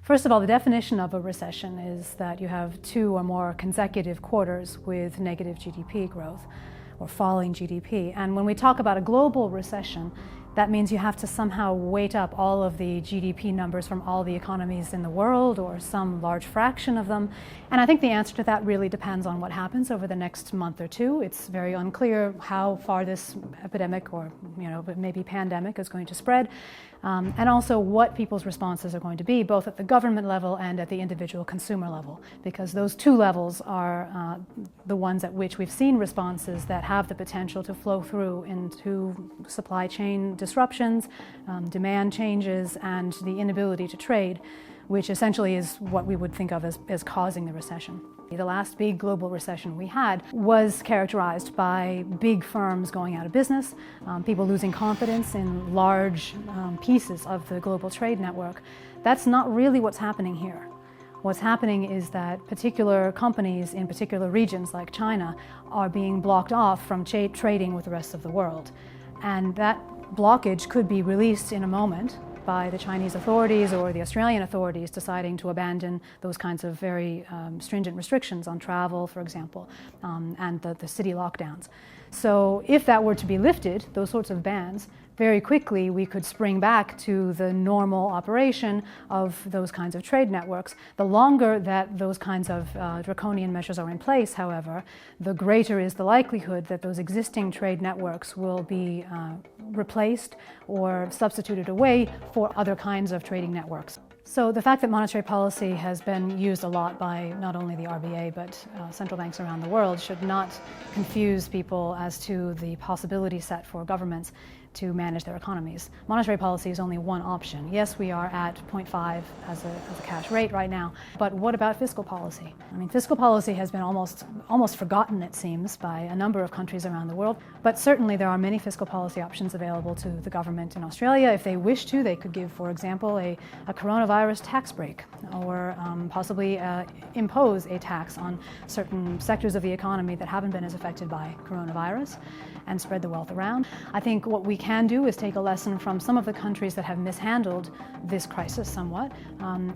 First of all, the definition of a recession is that you have 2 or more consecutive quarters with negative GDP growth or falling GDP. And when we talk about a global recession, that means you have to somehow weight up all of the GDP numbers from all the economies in the world, or some large fraction of them. And I think the answer to that really depends on what happens over the next month or 2. It's very unclear how far this epidemic, or maybe pandemic, is going to spread, and also what people's responses are going to be, both at the government level and at the individual consumer level, because those 2 levels are the ones at which we've seen responses that have the potential to flow through into supply chain disruptions, demand changes, and the inability to trade, which essentially is what we would think of as causing the recession. The last big global recession we had was characterized by big firms going out of business, people losing confidence in large pieces of the global trade network. That's not really what's happening here. What's happening is that particular companies in particular regions like China are being blocked off from trading with the rest of the world. And that blockage could be released in a moment by the Chinese authorities or the Australian authorities deciding to abandon those kinds of very stringent restrictions on travel, for example, and the city lockdowns. So if that were to be lifted, those sorts of bans, very quickly we could spring back to the normal operation of those kinds of trade networks. The longer that those kinds of draconian measures are in place, however, the greater is the likelihood that those existing trade networks will be replaced or substituted away for other kinds of trading networks. So the fact that monetary policy has been used a lot by not only the RBA but central banks around the world should not confuse people as to the possibility set for governments to manage their economies. Monetary policy is only one option. Yes, we are at 0.5 as a cash rate right now, but what about fiscal policy? I mean, fiscal policy has been almost forgotten, it seems, by a number of countries around the world, but certainly there are many fiscal policy options available to the government in Australia. If they wish to, they could give, for example, a coronavirus tax break, or possibly impose a tax on certain sectors of the economy that haven't been as affected by coronavirus, and spread the wealth around. I think what we can do is take a lesson from some of the countries that have mishandled this crisis somewhat.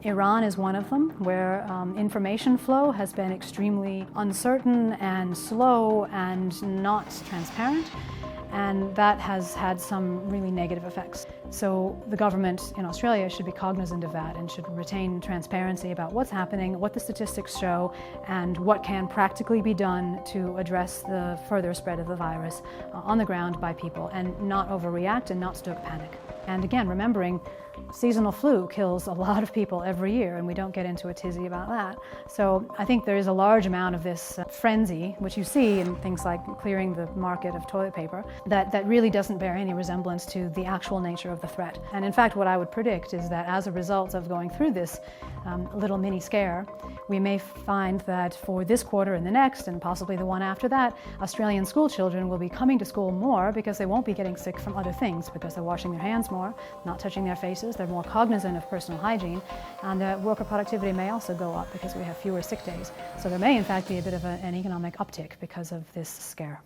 Iran is one of them, where information flow has been extremely uncertain and slow and not transparent, and that has had some really negative effects. So the government in Australia should be cognizant of that and should retain transparency about what's happening, what the statistics show, and what can practically be done to address the further spread of the virus on the ground by people, and not overreact and not stoke panic. And again, remembering seasonal flu kills a lot of people every year, and we don't get into a tizzy about that. So I think there is a large amount of this frenzy, which you see in things like clearing the market of toilet paper, that really doesn't bear any resemblance to the actual nature of the threat. And in fact, what I would predict is that as a result of going through this little mini scare, we may find that for this quarter and the next, and possibly the one after that, Australian school children will be coming to school more because they won't be getting sick from other things, because they're washing their hands more, not touching their faces, they're more cognizant of personal hygiene, and worker productivity may also go up because we have fewer sick days. So there may in fact be a bit of an economic uptick because of this scare.